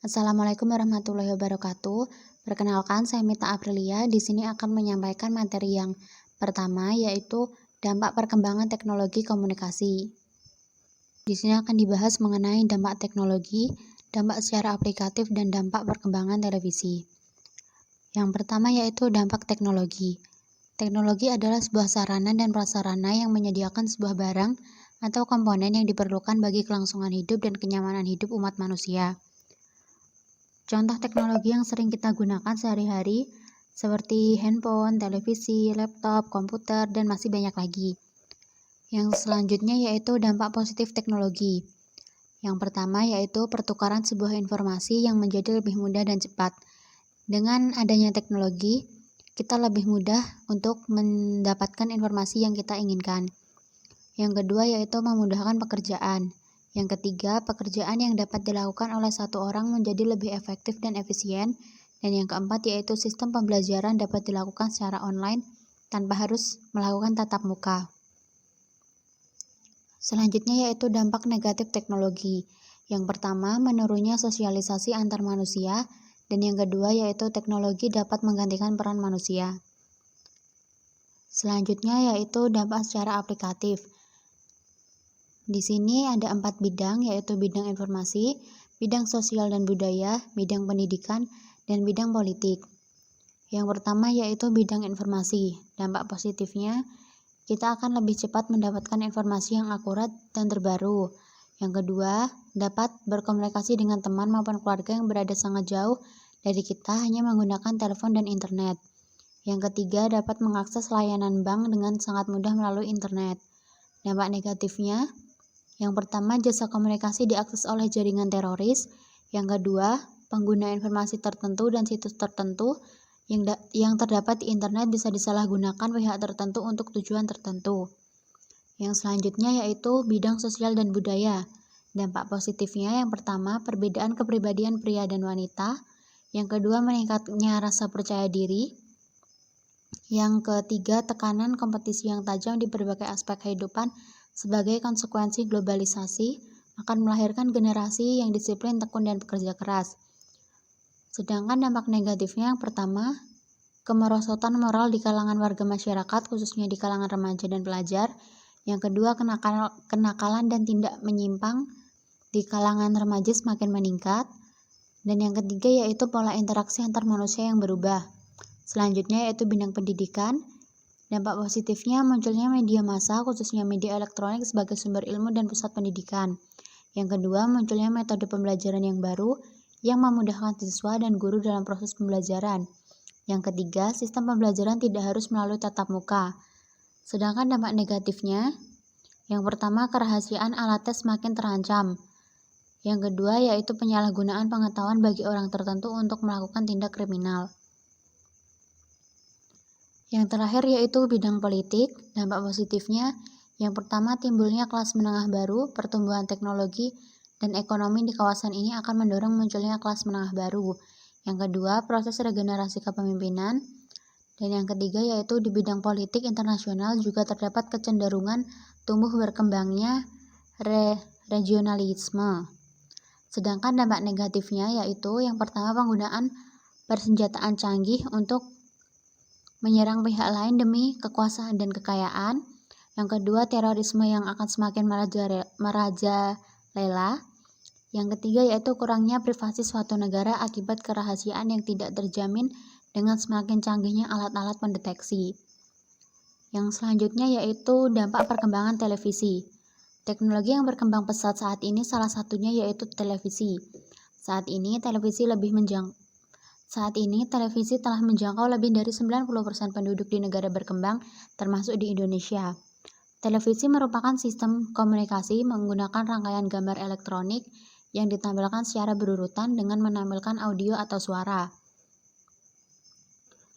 Assalamualaikum warahmatullahi wabarakatuh. Perkenalkan, saya Mita Aprilia. Di sini akan menyampaikan materi yang pertama, yaitu dampak perkembangan teknologi komunikasi. Di sini akan dibahas mengenai dampak teknologi, dampak secara aplikatif, dan dampak perkembangan televisi. Yang pertama yaitu dampak teknologi. Teknologi adalah sebuah sarana dan prasarana yang menyediakan sebuah barang atau komponen yang diperlukan bagi kelangsungan hidup dan kenyamanan hidup umat manusia. Contoh teknologi yang sering kita gunakan sehari-hari seperti handphone, televisi, laptop, komputer, dan masih banyak lagi. Yang selanjutnya yaitu dampak positif teknologi. Yang pertama yaitu pertukaran sebuah informasi yang menjadi lebih mudah dan cepat. Dengan adanya teknologi, kita lebih mudah untuk mendapatkan informasi yang kita inginkan. Yang kedua yaitu memudahkan pekerjaan. Yang ketiga, pekerjaan yang dapat dilakukan oleh satu orang menjadi lebih efektif dan efisien. Dan yang keempat yaitu sistem pembelajaran dapat dilakukan secara online tanpa harus melakukan tatap muka. Selanjutnya yaitu dampak negatif teknologi. Yang pertama, menurunnya sosialisasi antar manusia. Dan yang kedua yaitu teknologi dapat menggantikan peran manusia. Selanjutnya yaitu dampak secara aplikatif. Di sini ada 4 bidang, yaitu bidang informasi, bidang sosial dan budaya, bidang pendidikan, dan bidang politik. Yang pertama yaitu bidang informasi. Dampak positifnya, kita akan lebih cepat mendapatkan informasi yang akurat dan terbaru. Yang kedua, dapat berkomunikasi dengan teman maupun keluarga yang berada sangat jauh dari kita hanya menggunakan telepon dan internet. Yang ketiga, dapat mengakses layanan bank dengan sangat mudah melalui internet. Dampak negatifnya, yang pertama, jasa komunikasi diakses oleh jaringan teroris. Yang kedua, pengguna informasi tertentu dan situs tertentu yang terdapat di internet bisa disalahgunakan pihak tertentu untuk tujuan tertentu. Yang selanjutnya yaitu bidang sosial dan budaya. Dampak positifnya yang pertama, perbedaan kepribadian pria dan wanita. Yang kedua, meningkatnya rasa percaya diri. Yang ketiga, tekanan kompetisi yang tajam di berbagai aspek kehidupan sebagai konsekuensi globalisasi akan melahirkan generasi yang disiplin, tekun, dan bekerja keras. Sedangkan dampak negatifnya yang pertama, kemerosotan moral di kalangan warga masyarakat, khususnya di kalangan remaja dan pelajar. Yang kedua, kenakalan dan tindak menyimpang di kalangan remaja semakin meningkat. Dan yang ketiga yaitu pola interaksi antar manusia yang berubah. Selanjutnya yaitu bidang pendidikan. Dampak positifnya munculnya media massa, khususnya media elektronik sebagai sumber ilmu dan pusat pendidikan. Yang kedua, munculnya metode pembelajaran yang baru yang memudahkan siswa dan guru dalam proses pembelajaran. Yang ketiga, sistem pembelajaran tidak harus melalui tatap muka. Sedangkan dampak negatifnya, yang pertama, kerahasiaan alat tes semakin terancam. Yang kedua, yaitu penyalahgunaan pengetahuan bagi orang tertentu untuk melakukan tindak kriminal. Yang terakhir yaitu bidang politik. Dampak positifnya, yang pertama, timbulnya kelas menengah baru, pertumbuhan teknologi dan ekonomi di kawasan ini akan mendorong munculnya kelas menengah baru. Yang kedua, proses regenerasi kepemimpinan. Dan yang ketiga yaitu di bidang politik internasional juga terdapat kecenderungan tumbuh berkembangnya regionalisme. Sedangkan dampak negatifnya yaitu yang pertama, penggunaan persenjataan canggih untuk menyerang pihak lain demi kekuasaan dan kekayaan. Yang kedua, terorisme yang akan semakin merajalela. Yang ketiga yaitu kurangnya privasi suatu negara akibat kerahasiaan yang tidak terjamin dengan semakin canggihnya alat-alat pendeteksi. Yang selanjutnya yaitu dampak perkembangan televisi. Teknologi yang berkembang pesat saat ini salah satunya yaitu televisi. Saat ini televisi telah menjangkau lebih dari 90% penduduk di negara berkembang, termasuk di Indonesia. Televisi merupakan sistem komunikasi menggunakan rangkaian gambar elektronik yang ditampilkan secara berurutan dengan menampilkan audio atau suara.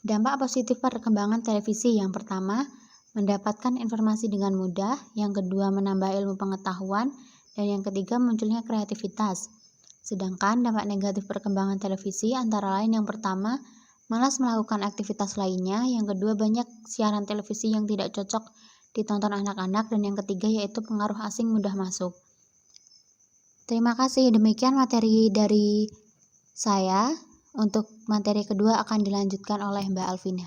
Dampak positif perkembangan televisi yang pertama, mendapatkan informasi dengan mudah. Yang kedua, menambah ilmu pengetahuan. Dan yang ketiga, munculnya kreativitas. Sedangkan dampak negatif perkembangan televisi antara lain yang pertama, malas melakukan aktivitas lainnya. Yang kedua, banyak siaran televisi yang tidak cocok ditonton anak-anak. Dan yang ketiga yaitu pengaruh asing mudah masuk. Terima kasih, demikian materi dari Untuk materi kedua akan dilanjutkan oleh Mbak Alvina.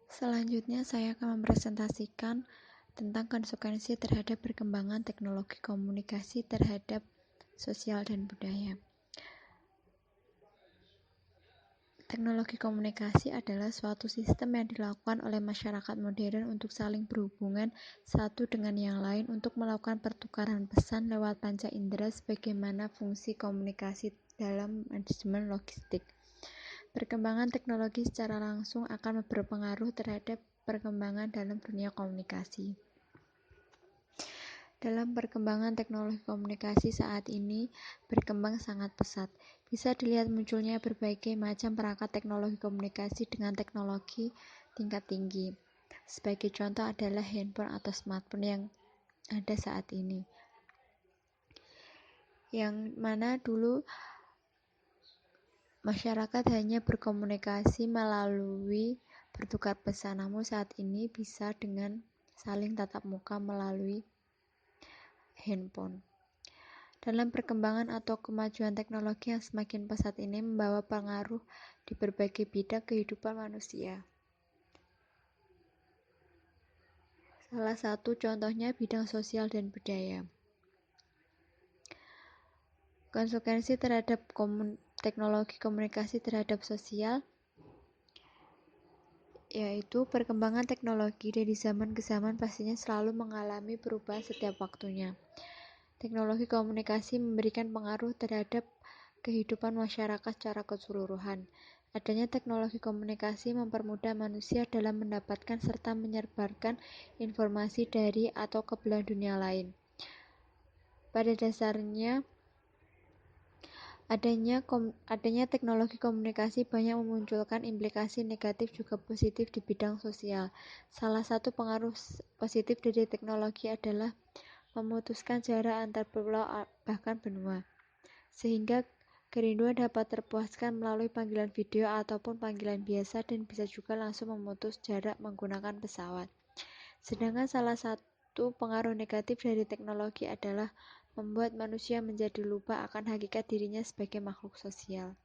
Selanjutnya saya akan mempresentasikan tentang konsekuensi terhadap perkembangan teknologi komunikasi terhadap sosial dan budaya. Teknologi komunikasi adalah suatu sistem yang dilakukan oleh masyarakat modern untuk saling berhubungan satu dengan yang lain untuk melakukan pertukaran pesan lewat panca indera sebagaimana fungsi komunikasi dalam manajemen logistik. Perkembangan teknologi secara langsung akan berpengaruh terhadap perkembangan dalam dunia komunikasi. Dalam perkembangan teknologi komunikasi saat ini berkembang sangat pesat. Bisa dilihat munculnya berbagai macam perangkat teknologi komunikasi dengan teknologi tingkat tinggi. Sebagai contoh adalah handphone atau smartphone yang ada saat ini. Yang mana dulu masyarakat hanya berkomunikasi melalui bertukar pesan, namun saat ini bisa dengan saling tatap muka melalui handphone. Dalam perkembangan atau kemajuan teknologi yang semakin pesat ini membawa pengaruh di berbagai bidang kehidupan manusia. Salah satu contohnya bidang sosial dan budaya. Konsekuensi terhadap teknologi komunikasi terhadap sosial yaitu perkembangan teknologi dari zaman ke zaman pastinya selalu mengalami perubahan setiap waktunya. Teknologi komunikasi memberikan pengaruh terhadap kehidupan masyarakat secara keseluruhan. Adanya teknologi komunikasi mempermudah manusia dalam mendapatkan serta menyebarkan informasi dari atau ke belahan dunia lain. Pada dasarnya, adanya teknologi komunikasi banyak memunculkan implikasi negatif juga positif di bidang sosial. Salah satu pengaruh positif dari teknologi adalah memutuskan jarak antar pulau bahkan benua, sehingga kerinduan dapat terpuaskan melalui panggilan video ataupun panggilan biasa dan bisa juga langsung memutus jarak menggunakan pesawat. Sedangkan salah satu pengaruh negatif dari teknologi adalah membuat manusia menjadi lupa akan hakikat dirinya sebagai makhluk sosial.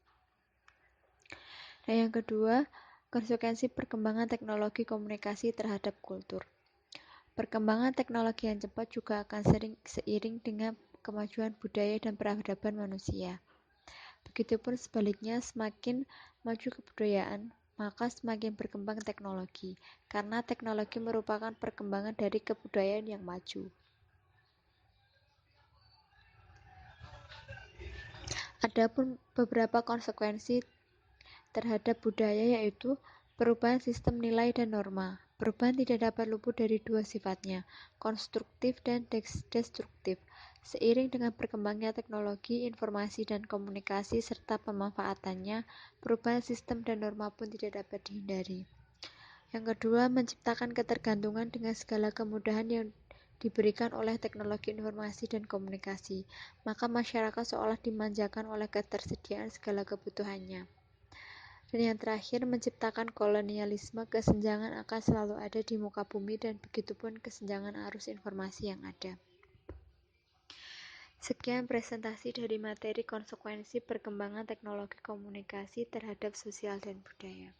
Nah, yang kedua, konsekuensi perkembangan teknologi komunikasi terhadap kultur. Perkembangan teknologi yang cepat juga akan seiring dengan kemajuan budaya dan peradaban manusia. Begitupun sebaliknya, semakin maju kebudayaan, maka semakin berkembang teknologi, karena teknologi merupakan perkembangan dari kebudayaan yang maju. Adapun beberapa konsekuensi terhadap budaya yaitu perubahan sistem nilai dan norma. Perubahan tidak dapat luput dari dua sifatnya, konstruktif dan destruktif. Seiring dengan berkembangnya teknologi, informasi, dan komunikasi serta pemanfaatannya, perubahan sistem dan norma pun tidak dapat dihindari. Yang kedua, menciptakan ketergantungan dengan segala kemudahan yang diberikan oleh teknologi informasi dan komunikasi, maka masyarakat seolah dimanjakan oleh ketersediaan segala kebutuhannya. Dan yang terakhir, menciptakan kolonialisme. Kesenjangan akan selalu ada di muka bumi dan begitupun kesenjangan arus informasi yang ada. Sekian presentasi dari materi konsekuensi perkembangan teknologi komunikasi terhadap sosial dan budaya.